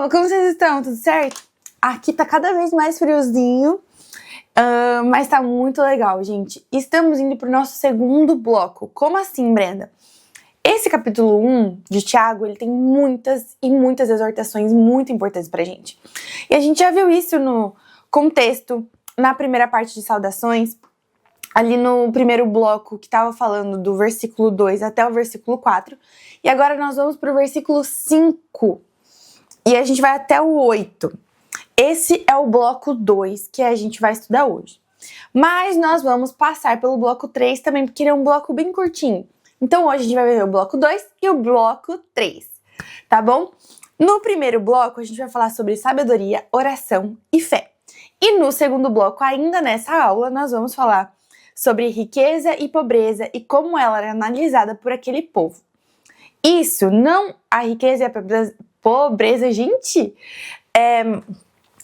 povo, como vocês estão? Tudo certo? Aqui tá cada vez mais friozinho, mas tá muito legal, gente. Estamos indo pro nosso segundo bloco. Como assim, Brenda? Esse capítulo 1 de Tiago, ele tem muitas e muitas exortações muito importantes pra gente. E a gente já viu isso no contexto, na primeira parte de saudações, ali no primeiro bloco que tava falando do versículo 2 até o versículo 4. E agora nós vamos pro versículo 5 e a gente vai até o 8. Esse é o bloco 2 que a gente vai estudar hoje. Mas nós vamos passar pelo bloco 3 também, porque ele é um bloco bem curtinho. Então hoje a gente vai ver o bloco 2 e o bloco 3, tá bom? No primeiro bloco a gente vai falar sobre sabedoria, oração e fé. E no segundo bloco, ainda nessa aula, nós vamos falar sobre riqueza e pobreza e como ela era analisada por aquele povo. Isso, não a riqueza e a pobreza, gente,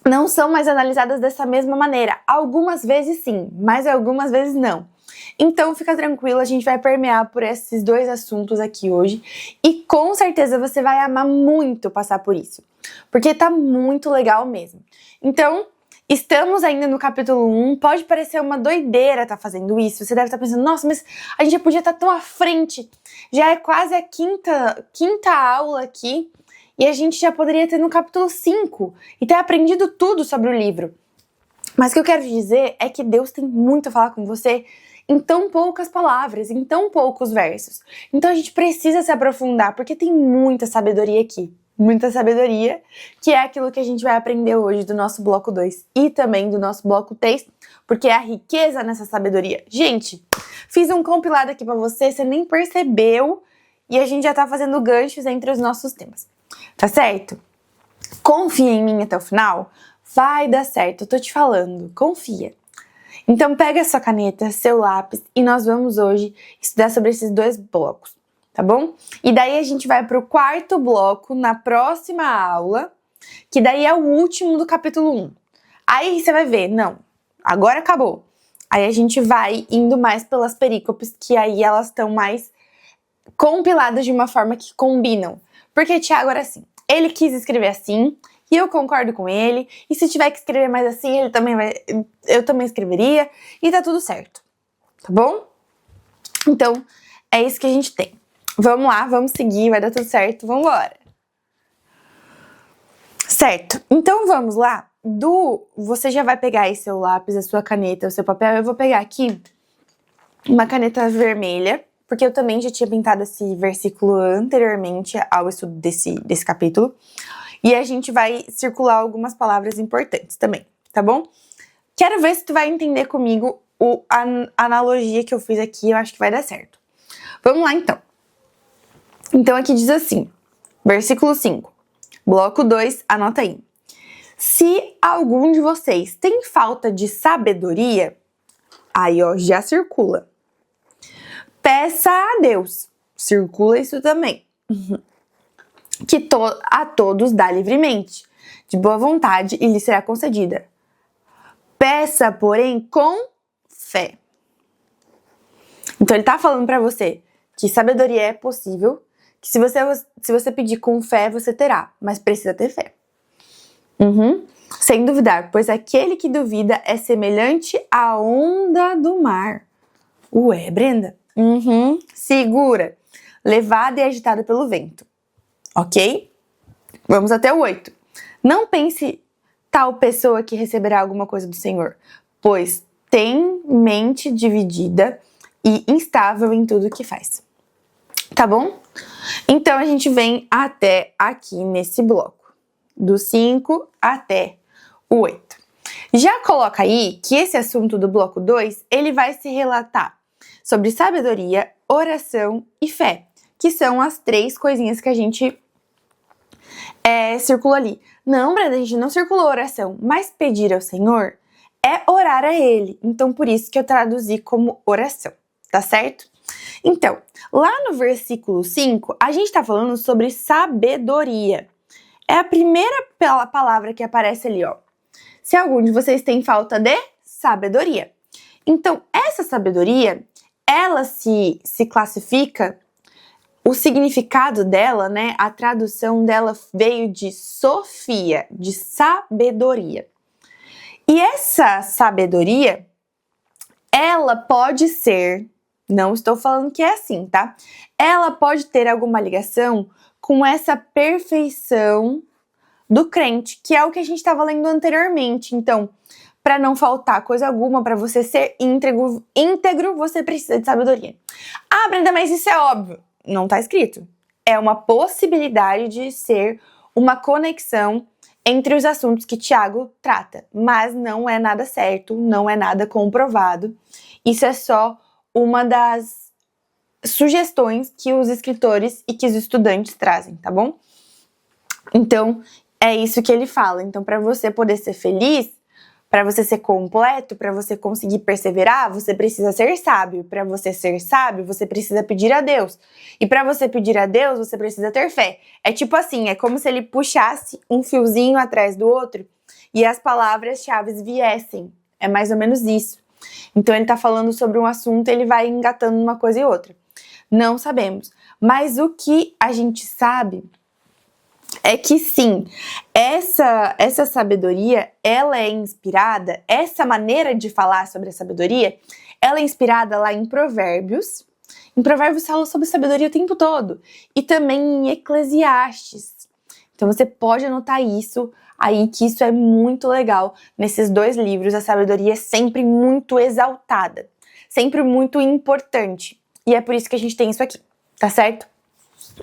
não são mais analisadas dessa mesma maneira. Algumas vezes sim, mas algumas vezes não. Então fica tranquilo, a gente vai permear por esses dois assuntos aqui hoje e com certeza você vai amar muito passar por isso, porque tá muito legal mesmo. Então, estamos ainda no capítulo 1, pode parecer uma doideira estar fazendo isso, você deve estar pensando, nossa, mas a gente já podia estar tão à frente, já é quase a quinta aula aqui e a gente já poderia ter no capítulo 5 e ter aprendido tudo sobre o livro. Mas o que eu quero dizer é que Deus tem muito a falar com você em tão poucas palavras, em tão poucos versos. Então a gente precisa se aprofundar, porque tem muita sabedoria aqui. Muita sabedoria, que é aquilo que a gente vai aprender hoje do nosso bloco 2 e também do nosso bloco 3, porque é a riqueza nessa sabedoria. Gente, fiz um compilado aqui pra você nem percebeu, e a gente já tá fazendo ganchos entre os nossos temas. Tá certo? Confia em mim até o final, vai dar certo, eu tô te falando, confia. Então pega a sua caneta, seu lápis e nós vamos hoje estudar sobre esses dois blocos, tá bom? E daí a gente vai pro quarto bloco na próxima aula, que daí é o último do capítulo 1. Aí você vai ver, não, agora acabou. Aí a gente vai indo mais pelas perícopes, que aí elas estão mais compiladas de uma forma que combinam. Porque Tiago era assim, ele quis escrever assim, e eu concordo com ele, e se tiver que escrever mais assim, eu também escreveria, e tá tudo certo, tá bom? Então, é isso que a gente tem. Vamos lá, vamos seguir, vai dar tudo certo, vamos embora. Certo, então vamos lá. Você já vai pegar aí seu lápis, a sua caneta, o seu papel, eu vou pegar aqui uma caneta vermelha, porque eu também já tinha pintado esse versículo anteriormente ao estudo desse capítulo. E a gente vai circular algumas palavras importantes também, tá bom? Quero ver se tu vai entender comigo a analogia que eu fiz aqui, eu acho que vai dar certo. Vamos lá, então. Então, aqui diz assim, versículo 5, bloco 2, anota aí. Se algum de vocês tem falta de sabedoria, aí, ó, já circula. Peça a Deus, circula isso também. Que a todos dá livremente, de boa vontade, e lhe será concedida. Peça, porém, com fé. Então ele tá falando pra você que sabedoria é possível, que se você pedir com fé, você terá, mas precisa ter fé. Sem duvidar, pois aquele que duvida é semelhante à onda do mar. Ué, Brenda? Segura, levada e agitada pelo vento. Ok? Vamos até o 8. Não pense tal pessoa que receberá alguma coisa do Senhor, pois tem mente dividida e instável em tudo que faz. Tá bom? Então a gente vem até aqui nesse bloco, do 5 até o 8. Já coloca aí que esse assunto do bloco 2, ele vai se relatar sobre sabedoria, oração e fé, que são as 3 coisinhas que a gente circula ali. Não, Brenda, a gente não circulou oração, mas pedir ao Senhor é orar a Ele. Então, por isso que eu traduzi como oração, tá certo? Então, lá no versículo 5, a gente tá falando sobre sabedoria. É a primeira palavra que aparece ali, ó. Se algum de vocês tem falta de sabedoria. Então, essa sabedoria, ela se classifica o significado dela, né, a tradução dela veio de Sofia, de sabedoria. E essa sabedoria, ela pode ser, não estou falando que é assim, tá? Ela pode ter alguma ligação com essa perfeição do crente, que é o que a gente estava lendo anteriormente. Então, para não faltar coisa alguma, para você ser íntegro, você precisa de sabedoria. Ah, Brenda, mas isso é óbvio. Não está escrito. É uma possibilidade de ser uma conexão entre os assuntos que Tiago trata, mas não é nada certo, não é nada comprovado. Isso é só uma das sugestões que os escritores e que os estudantes trazem, tá bom? Então, é isso que ele fala. Então, para você poder ser feliz, para você ser completo, para você conseguir perseverar, você precisa ser sábio. Para você ser sábio, você precisa pedir a Deus. E para você pedir a Deus, você precisa ter fé. É tipo assim, é como se ele puxasse um fiozinho atrás do outro e as palavras-chave viessem. É mais ou menos isso. Então ele tá falando sobre um assunto, ele vai engatando uma coisa e outra. Não sabemos. Mas o que a gente sabe é que sim, essa sabedoria, ela é inspirada, essa maneira de falar sobre a sabedoria, ela é inspirada lá em Provérbios. Em Provérbios fala sobre sabedoria o tempo todo. E também em Eclesiastes. Então você pode anotar isso aí, que isso é muito legal. Nesses dois livros, a sabedoria é sempre muito exaltada. Sempre muito importante. E é por isso que a gente tem isso aqui, tá certo?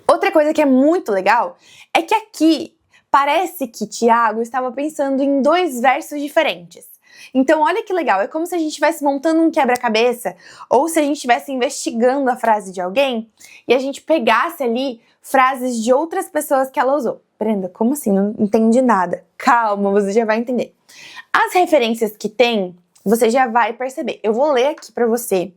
Outra coisa que é muito legal é que aqui parece que Tiago estava pensando em dois versos diferentes. Então, olha que legal, é como se a gente estivesse montando um quebra-cabeça ou se a gente estivesse investigando a frase de alguém e a gente pegasse ali frases de outras pessoas que ela usou. Brenda, como assim? Não entendi nada. Calma, você já vai entender. As referências que tem, você já vai perceber. Eu vou ler aqui pra você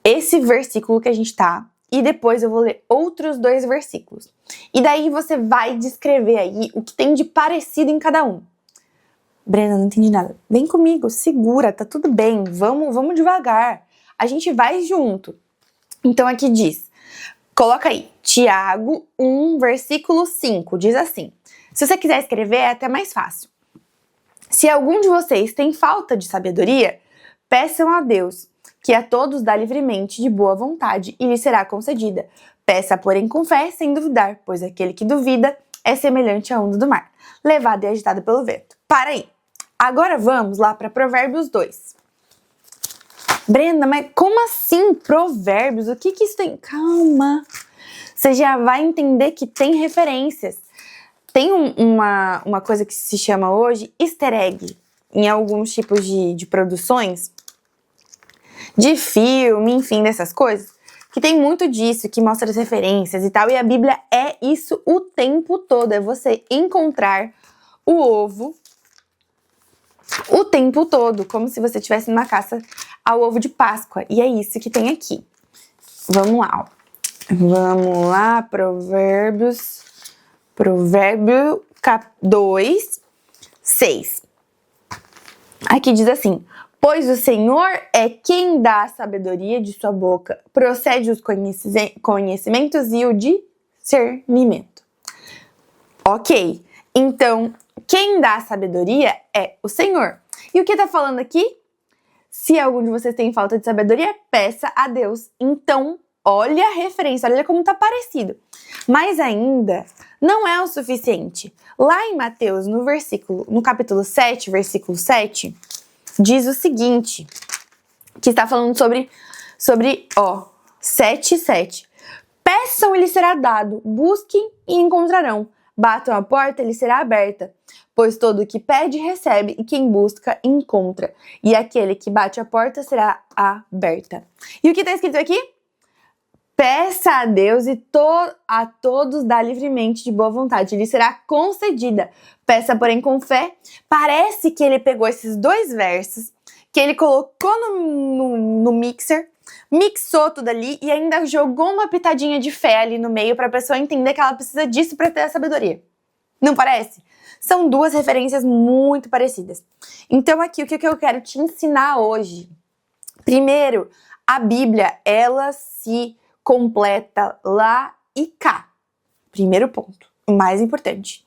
esse versículo que a gente tá. E depois eu vou ler outros dois versículos. E daí você vai descrever aí o que tem de parecido em cada um. Brenda, não entendi nada. Vem comigo, segura, tá tudo bem. Vamos devagar. A gente vai junto. Então aqui diz, coloca aí, Tiago 1, versículo 5, diz assim. Se você quiser escrever é até mais fácil. Se algum de vocês tem falta de sabedoria, peçam a Deus, que a todos dá livremente de boa vontade e lhe será concedida. Peça, porém, com fé, sem duvidar, pois aquele que duvida é semelhante à onda do mar, levado e agitado pelo vento. Para aí! Agora vamos lá para Provérbios 2. Brenda, mas como assim Provérbios? O que isso tem? Calma! Você já vai entender que tem referências. Tem uma coisa que se chama hoje easter egg em alguns tipos de produções, de filme, enfim, dessas coisas, que tem muito disso, que mostra as referências e tal, e a Bíblia é isso o tempo todo, é você encontrar o ovo o tempo todo, como se você estivesse numa caça ao ovo de Páscoa, e é isso que tem aqui. Vamos lá, ó. Vamos lá, Provérbio 2, 6. Aqui diz assim, pois o Senhor é quem dá a sabedoria de sua boca, procede os conhecimentos e o discernimento. Ok, então quem dá a sabedoria é o Senhor. E o que tá falando aqui? Se algum de vocês tem falta de sabedoria, peça a Deus. Então, olha a referência, olha como tá parecido. Mas ainda não é o suficiente. Lá em Mateus, no capítulo 7, versículo 7, diz o seguinte, que está falando sobre 7:7. Peçam e lhes será dado, busquem e encontrarão, batam a porta e lhes será aberta, pois todo o que pede recebe e quem busca encontra, e aquele que bate a porta será aberta. E o que está escrito aqui? Peça a Deus e a todos dá livremente de boa vontade, lhe será concedida. Peça, porém, com fé. Parece que ele pegou esses dois versos, que ele colocou no mixer, mixou tudo ali e ainda jogou uma pitadinha de fé ali no meio para a pessoa entender que ela precisa disso para ter a sabedoria. Não parece? São duas referências muito parecidas. Então aqui, o que eu quero te ensinar hoje? Primeiro, a Bíblia, ela se completa lá e cá. Primeiro ponto, o mais importante.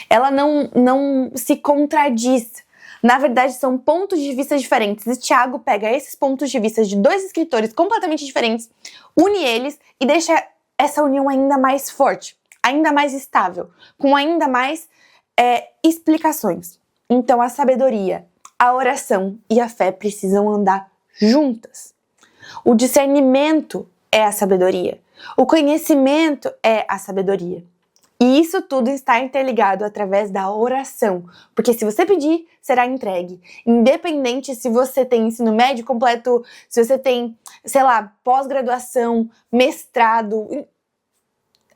Ela não se contradiz. Na verdade, são pontos de vista diferentes. E Tiago pega esses pontos de vista de dois escritores completamente diferentes, une eles e deixa essa união ainda mais forte, ainda mais estável, com ainda mais explicações. Então, a sabedoria, a oração e a fé precisam andar juntas. O discernimento é a sabedoria. O conhecimento é a sabedoria. E isso tudo está interligado através da oração. Porque se você pedir, será entregue. Independente se você tem ensino médio completo, se você tem, sei lá, pós-graduação, mestrado.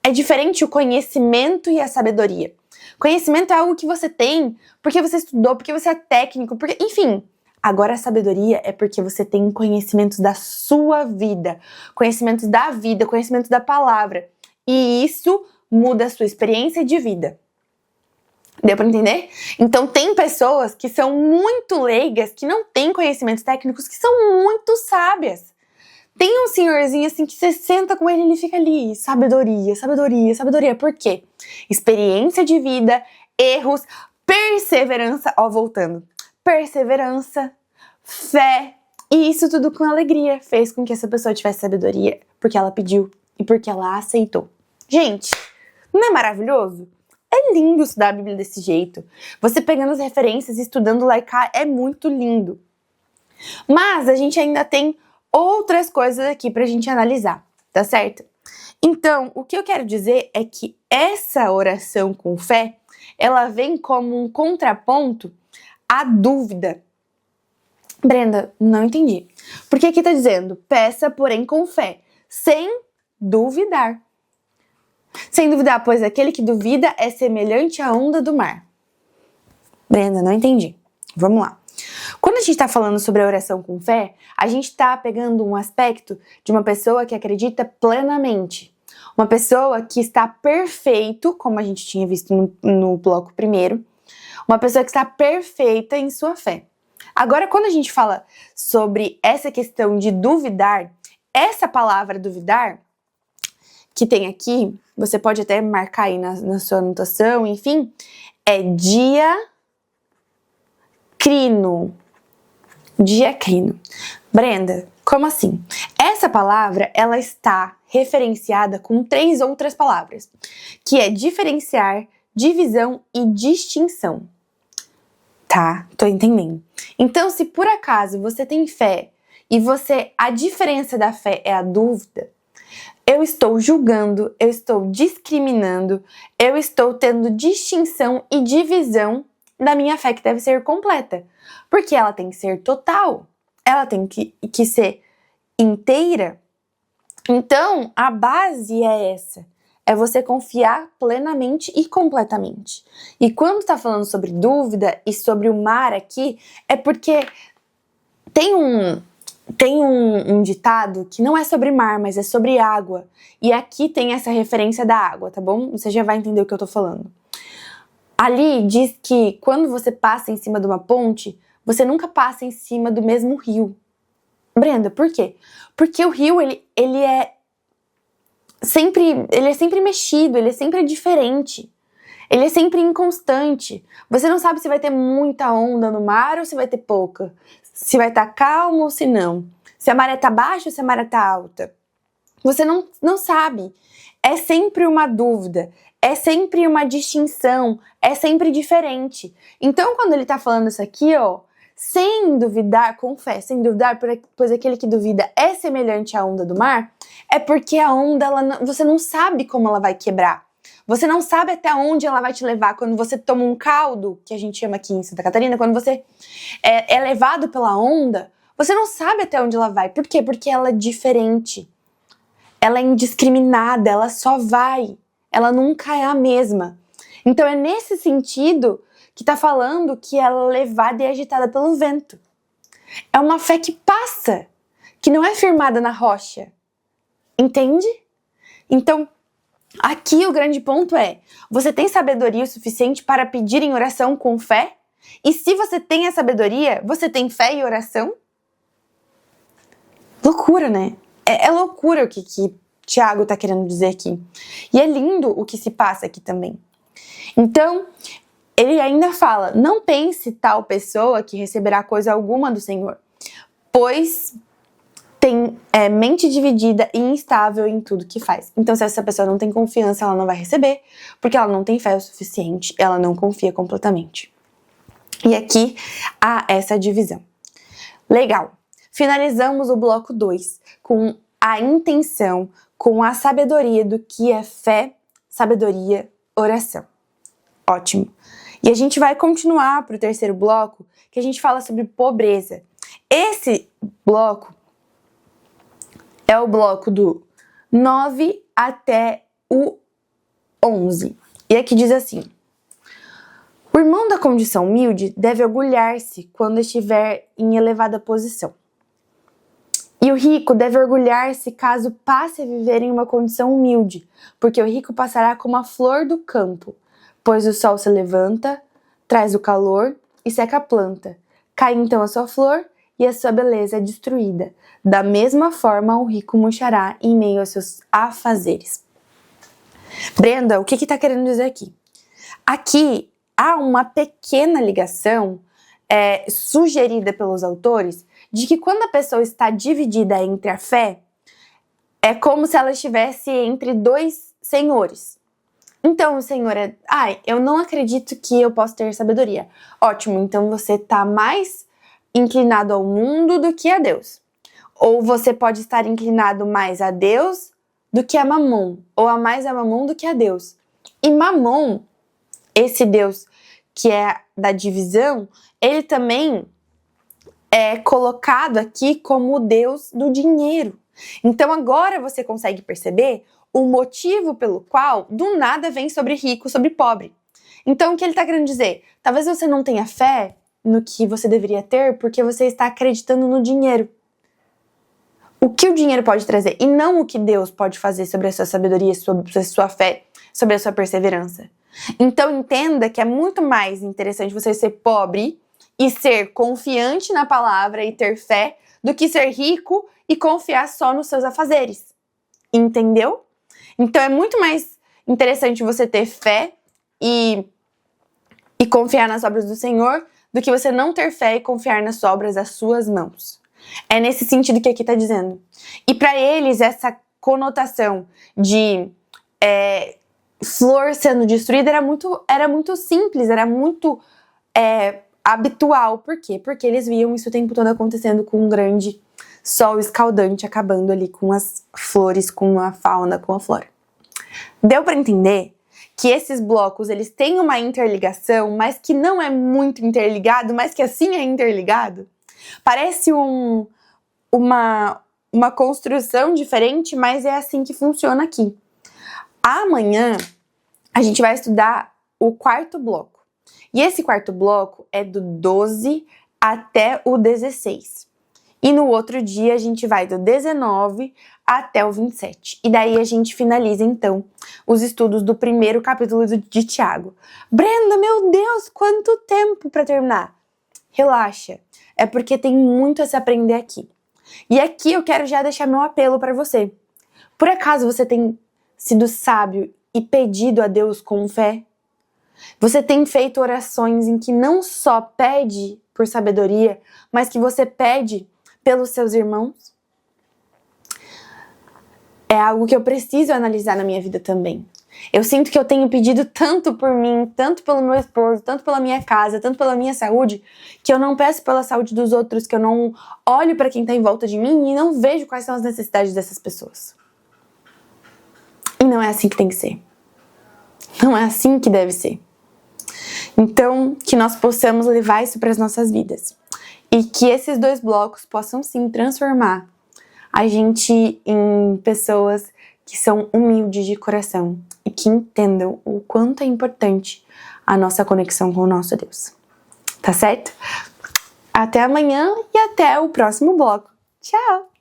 É diferente o conhecimento e a sabedoria. Conhecimento é algo que você tem porque você estudou, porque você é técnico, porque, enfim. Agora a sabedoria é porque você tem conhecimentos da sua vida, conhecimentos da vida, conhecimentos da palavra. E isso muda a sua experiência de vida. Deu pra entender? Então tem pessoas que são muito leigas, que não têm conhecimentos técnicos, que são muito sábias. Tem um senhorzinho assim que você senta com ele e ele fica ali, sabedoria, sabedoria, sabedoria. Por quê? Experiência de vida, erros, perseverança, voltando. Perseverança, fé, e isso tudo com alegria fez com que essa pessoa tivesse sabedoria, porque ela pediu e porque ela aceitou. Gente, não é maravilhoso? É lindo estudar a Bíblia desse jeito. Você pegando as referências e estudando lá e cá é muito lindo. Mas a gente ainda tem outras coisas aqui pra gente analisar, tá certo? Então, o que eu quero dizer é que essa oração com fé, ela vem como um contraponto à dúvida. Brenda, não entendi. Porque aqui tá dizendo, peça, porém, com fé, sem duvidar. Sem duvidar, pois aquele que duvida é semelhante à onda do mar. Brenda, não entendi. Vamos lá. Quando a gente está falando sobre a oração com fé, a gente está pegando um aspecto de uma pessoa que acredita plenamente. Uma pessoa que está perfeito, como a gente tinha visto no bloco primeiro. Uma pessoa que está perfeita em sua fé. Agora, quando a gente fala sobre essa questão de duvidar, essa palavra duvidar, que tem aqui, você pode até marcar aí na sua anotação, enfim, é diacrino. Diacrino. Brenda, como assim? Essa palavra, ela está referenciada com 3 outras palavras, que é diferenciar, divisão e distinção. Tá, tô entendendo. Então, se por acaso você tem fé e a diferença da fé é a dúvida, eu estou julgando, eu estou discriminando, eu estou tendo distinção e divisão da minha fé que deve ser completa. Porque ela tem que ser total, ela tem que ser inteira. Então, a base é essa. É você confiar plenamente e completamente. E quando tá falando sobre dúvida e sobre o mar aqui, é porque tem um ditado que não é sobre mar, mas é sobre água. E aqui tem essa referência da água, tá bom? Você já vai entender o que eu tô falando. Ali diz que quando você passa em cima de uma ponte, você nunca passa em cima do mesmo rio. Brenda, por quê? Porque o rio, ele é sempre mexido, ele é sempre diferente. Ele é sempre inconstante. Você não sabe se vai ter muita onda no mar ou se vai ter pouca. Se vai estar calmo ou se não. Se a maré tá baixa ou se a maré tá alta. Você não sabe. É sempre uma dúvida. É sempre uma distinção. É sempre diferente. Então, quando ele tá falando isso aqui, sem duvidar, com fé, sem duvidar, pois aquele que duvida é semelhante à onda do mar, é porque a onda, você não sabe como ela vai quebrar. Você não sabe até onde ela vai te levar. Quando você toma um caldo, que a gente chama aqui em Santa Catarina, quando você é levado pela onda, você não sabe até onde ela vai. Por quê? Porque ela é diferente. Ela é indiscriminada, ela só vai. Ela nunca é a mesma. Então é nesse sentido que tá falando que ela é levada e agitada pelo vento. É uma fé que passa, que não é firmada na rocha. Entende? Então, aqui o grande ponto é, você tem sabedoria o suficiente para pedir em oração com fé? E se você tem a sabedoria, você tem fé e oração? Loucura, né? É loucura o que Tiago tá querendo dizer aqui. E é lindo o que se passa aqui também. Então, ele ainda fala, não pense tal pessoa que receberá coisa alguma do Senhor, pois tem mente dividida e instável em tudo que faz. Então, se essa pessoa não tem confiança, ela não vai receber, porque ela não tem fé o suficiente, ela não confia completamente. E aqui há essa divisão. Legal. Finalizamos o bloco 2 com a intenção, com a sabedoria do que é fé, sabedoria, oração. Ótimo. E a gente vai continuar para o terceiro bloco, que a gente fala sobre pobreza. Esse bloco é o bloco do 9 até o 11. E aqui diz assim: o irmão da condição humilde deve orgulhar-se quando estiver em elevada posição. E o rico deve orgulhar-se caso passe a viver em uma condição humilde, porque o rico passará como a flor do campo, pois o sol se levanta, traz o calor e seca a planta. Cai então a sua flor e a sua beleza é destruída. Da mesma forma, o rico murchará em meio aos seus afazeres. Brenda, o que está querendo dizer aqui? Aqui há uma pequena ligação sugerida pelos autores de que quando a pessoa está dividida entre a fé, é como se ela estivesse entre dois senhores. Então o senhor eu não acredito que eu possa ter sabedoria. Ótimo, então você está mais inclinado ao mundo do que a Deus. Ou você pode estar inclinado mais a Deus do que a Mamon, ou a mais a Mamon do que a Deus. E Mamon, esse Deus que é da divisão, ele também é colocado aqui como o Deus do dinheiro. Então agora você consegue perceber o motivo pelo qual do nada vem sobre rico, sobre pobre. Então o que ele está querendo dizer? Talvez você não tenha fé no que você deveria ter porque você está acreditando no dinheiro. O que o dinheiro pode trazer e não o que Deus pode fazer sobre a sua sabedoria, sobre a sua fé, sobre a sua perseverança. Então entenda que é muito mais interessante você ser pobre e ser confiante na palavra e ter fé do que ser rico e confiar só nos seus afazeres. Entendeu? Então é muito mais interessante você ter fé e confiar nas obras do Senhor do que você não ter fé e confiar nas obras das suas mãos. É nesse sentido que aqui está dizendo. E para eles essa conotação de flor sendo destruída era muito simples, era muito habitual. Por quê? Porque eles viam isso o tempo todo acontecendo com um grande sol escaldante acabando ali com as flores, com a fauna, com a flora. Deu para entender que esses blocos eles têm uma interligação, mas que não é muito interligado, mas que assim é interligado? Parece uma construção diferente, mas é assim que funciona aqui. Amanhã a gente vai estudar o quarto bloco. E esse quarto bloco é do 12 até o 16. E no outro dia a gente vai do 19 até o 27. E daí a gente finaliza então os estudos do primeiro capítulo de Tiago. Brenda, meu Deus, quanto tempo para terminar? Relaxa, é porque tem muito a se aprender aqui. E aqui eu quero já deixar meu apelo para você. Por acaso você tem sido sábio e pedido a Deus com fé? Você tem feito orações em que não só pede por sabedoria, mas que você pede pelos seus irmãos? É algo que eu preciso analisar na minha vida também. Eu sinto que eu tenho pedido tanto por mim, tanto pelo meu esposo, tanto pela minha casa, tanto pela minha saúde, que eu não peço pela saúde dos outros, que eu não olho para quem está em volta de mim e não vejo quais são as necessidades dessas pessoas. E não é assim que tem que ser. Não é assim que deve ser. Então, que nós possamos levar isso para as nossas vidas. E que esses dois blocos possam sim transformar a gente em pessoas que são humildes de coração e que entendam o quanto é importante a nossa conexão com o nosso Deus. Tá certo? Até amanhã e até o próximo bloco. Tchau!